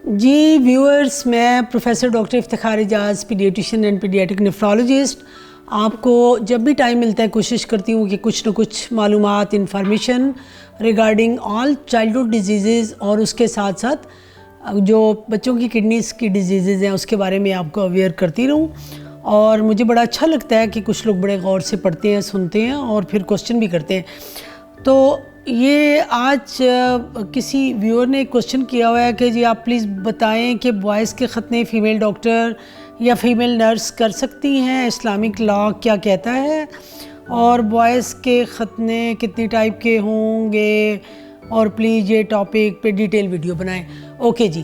جی viewers, میں professor doctor Iftikhar Ejaz, paediatrician and paediatric nephrologist, آپ کو جب بھی ٹائم ملتا ہے کوشش کرتی ہوں کہ کچھ نہ کچھ معلومات، انفارمیشن ریگارڈنگ آل چائلڈہڈ ڈیزیزز اور اس کے ساتھ ساتھ جو بچوں کی کڈنیز کی ڈیزیزز ہیں اس کے بارے میں آپ کو اویئر کرتی رہوں۔ اور مجھے بڑا اچھا لگتا ہے کہ کچھ لوگ بڑے غور سے پڑھتے ہیں، سنتے ہیں اور پھر کوسچن بھی کرتے ہیں۔ تو یہ آج کسی ویور نے ایک کوسچن کیا ہوا ہے کہ جی آپ پلیز بتائیں کہ بوائز کے ختنے فیمیل ڈاکٹر یا فیمیل نرس کر سکتی ہیں، اسلامک لا کیا کہتا ہے، اور بوائز کے ختنے کتنی ٹائپ کے ہوں گے، اور پلیز یہ ٹاپک پہ ڈیٹیل ویڈیو بنائیں۔ اوکے جی،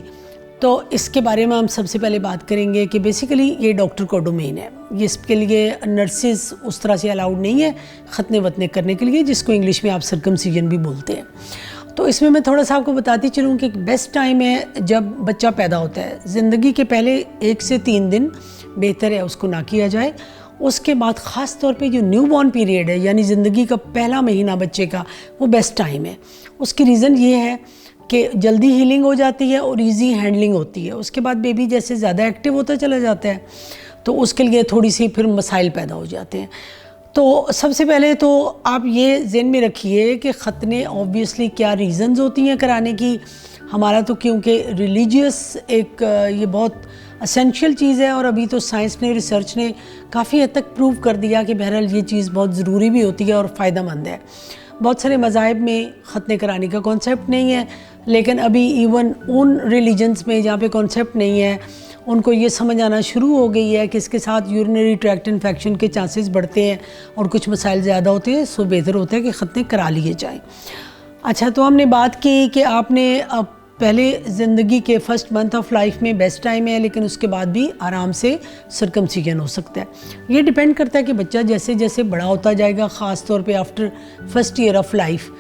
تو اس کے بارے میں ہم سب سے پہلے بات کریں گے کہ بیسیکلی یہ ڈاکٹر کا ڈومین ہے، یہ اس کے لیے نرسز اس طرح سے الاؤڈ نہیں ہے ختنے وتنے کرنے کے لیے، جس کو انگلش میں آپ سرکمسیجن بھی بولتے ہیں۔ تو اس میں تھوڑا سا آپ کو بتاتی چلوں کہ بیسٹ ٹائم ہے جب بچہ پیدا ہوتا ہے، زندگی کے پہلے 1 سے 3 دن بہتر ہے اس کو نہ کیا جائے۔ اس کے بعد خاص طور پہ جو نیو بورن پیریڈ ہے، یعنی زندگی کا پہلا مہینہ بچے کا، وہ بیسٹ ٹائم ہے۔ اس کی ریزن یہ ہے کہ جلدی ہیلنگ ہو جاتی ہے اور ایزی ہینڈلنگ ہوتی ہے۔ اس کے بعد بیبی جیسے زیادہ ایکٹیو ہوتا چلا جاتا ہے تو اس کے لیے تھوڑی سی پھر مسائل پیدا ہو جاتے ہیں۔ تو سب سے پہلے تو آپ یہ ذہن میں رکھیے کہ ختنے آبویسلی کیا ریزنز ہوتی ہیں کرانے کی۔ ہمارا تو کیونکہ ریلیجیس ایک یہ بہت اسینشیل چیز ہے، اور ابھی تو سائنس نے، ریسرچ نے کافی حد تک پروو کر دیا کہ بہرحال یہ چیز بہت ضروری بھی ہوتی ہے اور فائدہ مند ہے۔ بہت سارے مذاہب میں ختنے کرانے کا کانسیپٹ نہیں ہے، لیکن ابھی ایون ان ریلیجنز میں جہاں پہ کانسیپٹ نہیں ہے، ان کو یہ سمجھ آنا شروع ہو گئی ہے کہ اس کے ساتھ یورینری ٹریکٹ انفیکشن کے چانسز بڑھتے ہیں اور کچھ مسائل زیادہ ہوتے ہیں، سو بہتر ہوتا ہے کہ ختنے کرا لیے جائیں۔ اچھا، تو ہم نے بات کی کہ آپ نے پہلے زندگی کے فرسٹ منتھ آف لائف میں بیسٹ ٹائم ہے، لیکن اس کے بعد بھی آرام سے سرکمسیجن ہو سکتا ہے۔ یہ ڈیپینڈ کرتا ہے کہ بچہ جیسے جیسے بڑا ہوتا جائے گا، خاص طور پہ after first year of life,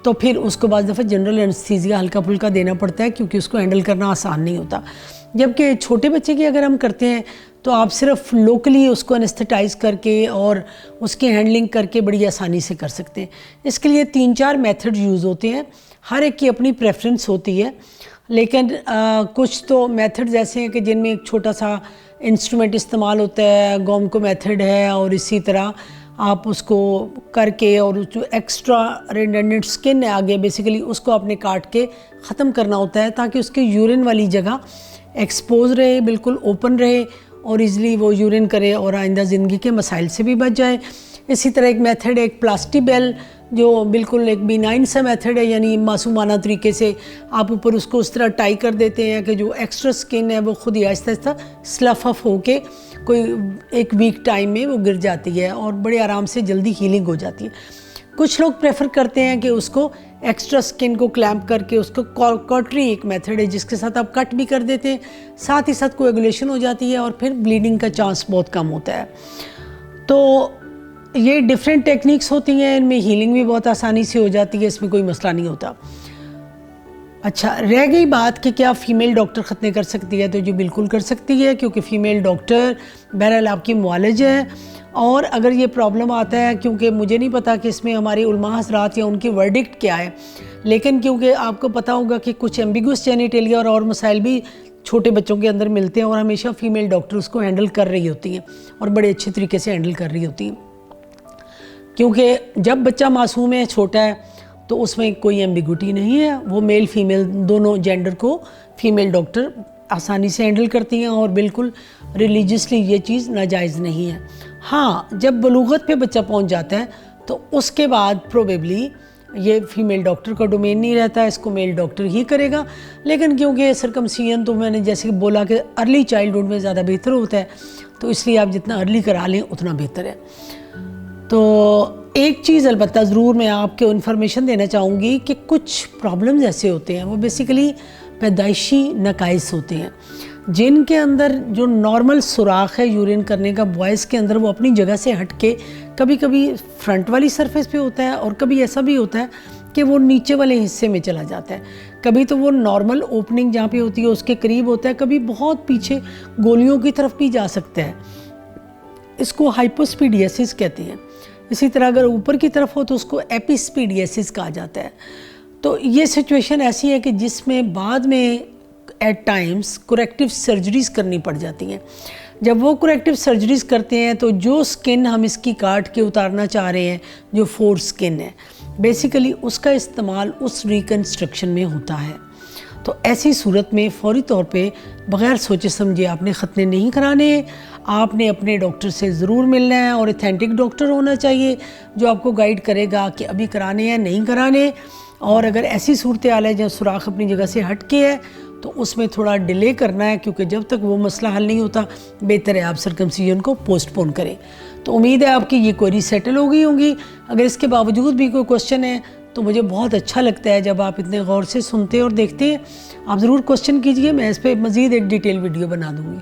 تو پھر اس کو بعض دفعہ جنرل انستھیزیا ہلکا پھلکا دینا پڑتا ہے، کیونکہ اس کو ہینڈل کرنا آسان نہیں ہوتا۔ جبکہ چھوٹے بچے کی اگر ہم کرتے ہیں تو آپ صرف لوکلی اس کو انستھیٹائز کر کے اور اس کی ہینڈلنگ کر کے بڑی آسانی سے کر سکتے ہیں۔ اس کے لیے 3-4 میتھڈ یوز ہوتے ہیں، ہر ایک کی اپنی پریفرنس ہوتی ہے، لیکن کچھ تو میتھڈز ایسے ہیں کہ جن میں ایک چھوٹا سا انسٹرومنٹ استعمال ہوتا ہے، گومکو میتھڈ ہے، اور اسی طرح آپ اس کو کر کے اور جو ایکسٹرا ریڈنڈنٹ سکن ہے آگے بیسیکلی اس کو آپ نے کاٹ کے ختم کرنا ہوتا ہے، تاکہ اس کے یورین والی جگہ ایکسپوز رہے، بالکل اوپن رہے اور ایزلی وہ یورین کرے اور آئندہ زندگی کے مسائل سے بھی بچ جائے۔ اسی طرح ایک میتھڈ ہے، ایک پلاسٹی بیل، جو بالکل ایک بینائن سا میتھڈ ہے، یعنی معصومانہ طریقے سے آپ اوپر اس کو اس طرح ٹائی کر دیتے ہیں کہ جو ایکسٹرا سکن ہے وہ خود ہی آہستہ آہستہ سلف اف ہو کے کوئی ایک ویک ٹائم میں وہ گر جاتی ہے اور بڑے آرام سے جلدی ہیلنگ ہو جاتی ہے۔ کچھ لوگ پریفر کرتے ہیں کہ اس کو ایکسٹرا سکن کو کلیمپ کر کے، اس کو کاٹری ایک میتھڈ ہے جس کے ساتھ آپ کٹ بھی کر دیتے ہیں، ساتھ ہی ساتھ کویگولیشن ہو جاتی ہے اور پھر بلیڈنگ کا چانس بہت کم ہوتا ہے۔ تو یہ ڈیفرنٹ ٹیکنیکس ہوتی ہیں، ان میں ہیلنگ بھی بہت آسانی سے ہو جاتی ہے، اس میں کوئی مسئلہ نہیں ہوتا۔ اچھا، رہ گئی بات کہ کیا فیمیل ڈاکٹر ختنے کر سکتی ہے، تو جو بالکل کر سکتی ہے، کیونکہ فیمیل ڈاکٹر بہرحال آپ کی معالج ہے۔ اور اگر یہ پرابلم آتا ہے، کیونکہ مجھے نہیں پتا کہ اس میں ہمارے علماء حضرات یا ان کی ورڈکٹ کیا ہے، لیکن کیونکہ آپ کو پتہ ہوگا کہ کچھ ایمبیگوس جینیٹیلیا اور مسائل بھی چھوٹے بچوں کے اندر ملتے ہیں، اور ہمیشہ فیمیل ڈاکٹر اس کو ہینڈل کر رہی ہوتی ہیں اور بڑے اچھے طریقے سے ہینڈل کر رہی ہوتی ہیں، کیونکہ جب بچہ معصوم ہے، چھوٹا ہے، تو اس میں کوئی ایمبیگوٹی نہیں ہے، وہ میل فیمیل دونوں جینڈر کو فیمیل ڈاکٹر آسانی سے ہینڈل کرتی ہیں، اور بالکل ریلیجیسلی یہ چیز ناجائز نہیں ہے۔ ہاں، جب بلوغت پہ بچہ پہنچ جاتا ہے تو اس کے بعد پروبیبلی یہ فیمیل ڈاکٹر کا ڈومین نہیں رہتا، اس کو میل ڈاکٹر ہی کرے گا، لیکن کیونکہ سرکمسیجن تو میں نے جیسے کہ بولا کہ ارلی چائلڈہڈ میں زیادہ بہتر ہوتا ہے، تو اس لیے آپ جتنا ارلی کرا لیں اتنا بہتر ہے۔ تو ایک چیز البتہ ضرور میں آپ کو انفارمیشن دینا چاہوں گی کہ کچھ پرابلمز ایسے ہوتے ہیں، وہ بیسیکلی پیدائشی نقائص ہوتے ہیں، جن کے اندر جو نارمل سوراخ ہے یورین کرنے کا بوائز کے اندر، وہ اپنی جگہ سے ہٹ کے کبھی کبھی فرنٹ والی سرفیس پہ ہوتا ہے، اور کبھی ایسا بھی ہوتا ہے کہ وہ نیچے والے حصے میں چلا جاتا ہے۔ کبھی تو وہ نارمل اوپننگ جہاں پہ ہوتی ہے اس کے قریب ہوتا ہے، کبھی بہت پیچھے گولیوں کی طرف بھی جا سکتا ہے، اس کو ہائپوسپیڈیسس کہتے ہیں۔ اسی طرح اگر اوپر کی طرف ہو تو اس کو ایپیسپیڈیسس کہا جاتا ہے۔ تو یہ سچویشن ایسی ہے کہ جس میں بعد میں ایٹ ٹائمس کریکٹیو سرجریز کرنی پڑ جاتی ہیں. جب وہ کریکٹیو سرجریز کرتے ہیں تو جو سکن ہم اس کی کاٹ کے اتارنا چاہ رہے ہیں, جو فور سکن ہے, بیسیکلی اس کا استعمال اس ریکنسٹرکشن میں ہوتا ہے. تو ایسی صورت میں فوری طور پہ بغیر سوچے سمجھے آپ نے ختنے نہیں کرانے ہیں. آپ نے اپنے ڈاکٹر سے ضرور ملنا ہے, اور ایتھینٹک ڈاکٹر ہونا چاہیے جو آپ کو گائیڈ کرے گا کہ ابھی کرانے ہیں نہیں کرانے. اور اگر ایسی صورتحال ہے جہاں سوراخ اپنی جگہ سے ہٹ کے ہے تو اس میں تھوڑا ڈیلے کرنا ہے, کیونکہ جب تک وہ مسئلہ حل نہیں ہوتا بہتر ہے آپ سرکمسیژن کو پوسٹ پون کریں. تو امید ہے آپ کی یہ کوئری سیٹل ہو گئی ہوں گی. اگر اس کے باوجود بھی کوئی کوشچن ہے تو مجھے بہت اچھا لگتا ہے جب آپ اتنے غور سے سنتے اور دیکھتے ہیں. آپ ضرور کوشچن کیجئے, میں اس پہ مزید ایک ڈیٹیل ویڈیو بنا دوں گی.